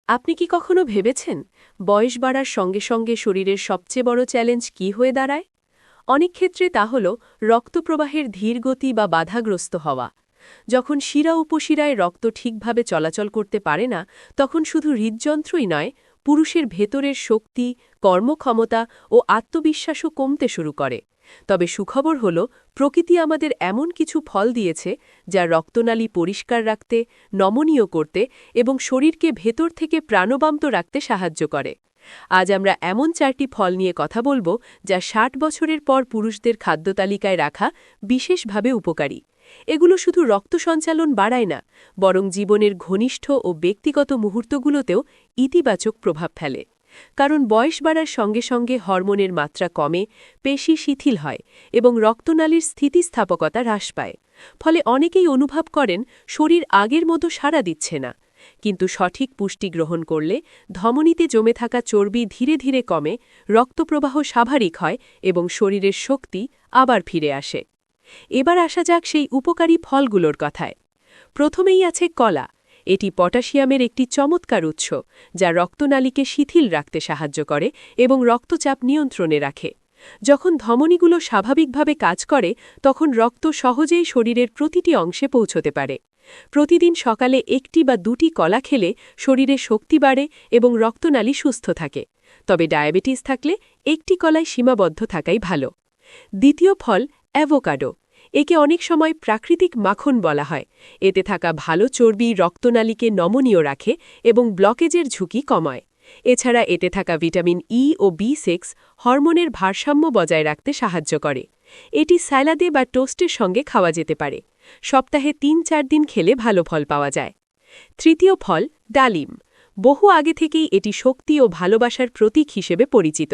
আপনি কি কখনো ভেবেছেন বয়স বাড়ার সঙ্গে সঙ্গে শরীরের সবচেয়ে বড় চ্যালেঞ্জ কী হয়ে দাঁড়ায়? অনেক ক্ষেত্রে তা হল রক্তপ্রবাহের ধীর গতি বা বাধাগ্রস্ত হওয়া। যখন শিরা উপশিরায় রক্ত ঠিকভাবে চলাচল করতে পারে না, তখন শুধু হৃদযন্ত্রই নয়, পুরুষের ভেতরের শক্তি, কর্মক্ষমতা ও আত্মবিশ্বাসও কমতে শুরু করে। তবে সুখবর হল, প্রকৃতি আমাদের এমন কিছু ফল দিয়েছে যা রক্তনালী পরিষ্কার রাখতে, নমনীয় করতে এবং শরীরকে ভেতর থেকে প্রাণবন্ত রাখতে সাহায্য করে। আজ আমরা এমন 4টি ফল নিয়ে কথা বলব যা 60 বছরের পর পুরুষদের খাদ্যতালিকায় রাখা বিশেষভাবে উপকারী। এগুলো শুধু রক্ত সঞ্চালন বাড়ায় না, বরং জীবনের ঘনিষ্ঠ ও ব্যক্তিগত মুহূর্তগুলোতেও ইতিবাচক প্রভাব ফেলে। কারণ বয়স বাড়ার সঙ্গে সঙ্গে হরমোনের মাত্রা কমে, পেশি শিথিল হয় এবং রক্তনালীর স্থিতিস্থাপকতা হ্রাস পায়। ফলে অনেকেই অনুভব করেন শরীর আগের মতো সাড়া দিচ্ছে না। কিন্তু সঠিক পুষ্টি গ্রহণ করলে ধমনীতে জমে থাকা চর্বি ধীরে ধীরে কমে, রক্তপ্রবাহ স্বাভাবিক হয় এবং শরীরের শক্তি আবার ফিরে আসে। এবার আসা যাক সেই উপকারী ফলগুলোর কথায়। প্রথমেই আছে কলা। এটি পটাশিয়ামের একটি চমৎকার উৎস, যা রক্তনালীকে শিথিল রাখতে সাহায্য করে এবং রক্তচাপ নিয়ন্ত্রণে রাখে। যখন ধমনীগুলো স্বাভাবিকভাবে কাজ করে, তখন রক্ত সহজেই শরীরের প্রতিটি অংশে পৌঁছতে পারে। প্রতিদিন সকালে 1টি বা 2টি কলা খেলে শরীরে শক্তি বাড়ে এবং রক্তনালী সুস্থ থাকে। তবে ডায়াবেটিস থাকলে 1টি কলায় সীমাবদ্ধ থাকাই ভালো। দ্বিতীয় ফল অ্যাভোকাডো। একে অনেক সময় প্রাকৃতিক মাখন বলা হয়। এতে থাকা ভালো চর্বি রক্তনালীকে নমনীয় রাখে এবং ব্লকেজের ঝুঁকি কমায়। এছাড়া এতে থাকা ভিটামিন ই ও B6 হরমোনের ভারসাম্য বজায় রাখতে সাহায্য করে। এটি স্যালাদে বা টোস্টের সঙ্গে খাওয়া যেতে পারে। সপ্তাহে 3-4 দিন খেলে ভালো ফল পাওয়া যায়। তৃতীয় ফল ডালিম। বহু আগে থেকেই এটি শক্তি ও ভালোবাসার প্রতীক হিসেবে পরিচিত।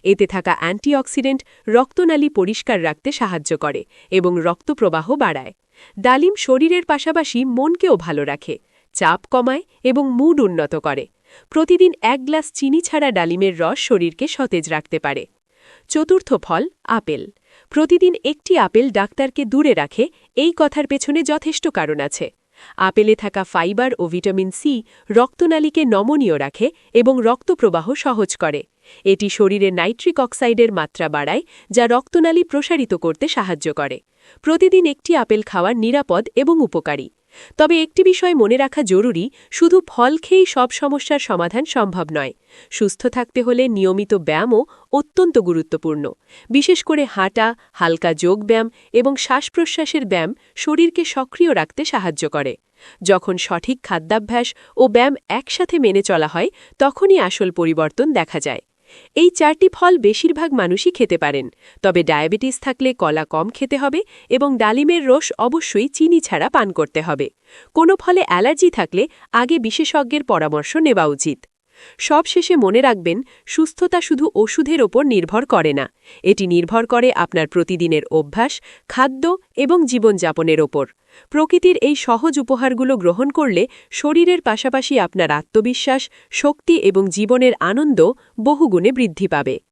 এতে থাকা অ্যান্টিঅক্সিডেন্ট রক্তনালী পরিষ্কার রাখতে সাহায্য করে এবং রক্তপ্রবাহ বাড়ায়। ডালিম শরীরের পাশাপাশি মনকেও ভালো রাখে, চাপ কমায় এবং মুড উন্নত করে। প্রতিদিন 1 গ্লাস চিনি ছাড়া ডালিমের রস শরীরকে সতেজ রাখতে পারে। চতুর্থ ফল আপেল। প্রতিদিন 1টি আপেল ডাক্তারকে দূরে রাখে, এই কথার পেছনে যথেষ্ট কারণ আছে। আপেলে থাকা ফাইবার ও ভিটামিন সি রক্তনালীকে নমনীয় রাখে এবং রক্তপ্রবাহ সহজ করে। এটি শরীরে নাইট্রিক অক্সাইডের মাত্রা বাড়ায়, যা রক্তনালী প্রসারিত করতে সাহায্য করে। প্রতিদিন 1টি আপেল খাওয়া নিরাপদ এবং উপকারী। তবে একটি বিষয় মনে রাখা জরুরি, শুধু ফল খেয়েই সব সমস্যার সমাধান সম্ভব নয়। সুস্থ থাকতে হলে নিয়মিত ব্যায়ামও অত্যন্ত গুরুত্বপূর্ণ। বিশেষ করে হাঁটা, হালকা যোগব্যায়াম এবং শ্বাসপ্রশ্বাসের ব্যায়াম শরীরকে সক্রিয় রাখতে সাহায্য করে। যখন সঠিক খাদ্যাভ্যাস ও ব্যায়াম একসাথে মেনে চলা হয়, তখনই আসল পরিবর্তন দেখা যায়। এই 4টি ফল বেশিরভাগ মানুষই খেতে পারেন, তবে ডায়াবেটিস থাকলে কলা কম খেতে হবে এবং ডালিমের রস অবশ্যই চিনি ছাড়া পান করতে হবে। কোনো ফলে অ্যালার্জি থাকলে আগে বিশেষজ্ঞের পরামর্শ নেওয়া উচিত। সবশেষে মনে রাখবেন, সুস্থতা শুধু ওষুধের ওপর নির্ভর করে না, এটি নির্ভর করে আপনার প্রতিদিনের অভ্যাস, খাদ্য এবং জীবনযাপনের ওপর। প্রকৃতির এই সহজ উপহারগুলো গ্রহণ করলে শরীরের পাশাপাশি আপনার আত্মবিশ্বাস, শক্তি এবং জীবনের আনন্দ বহুগুণে বৃদ্ধি পাবে।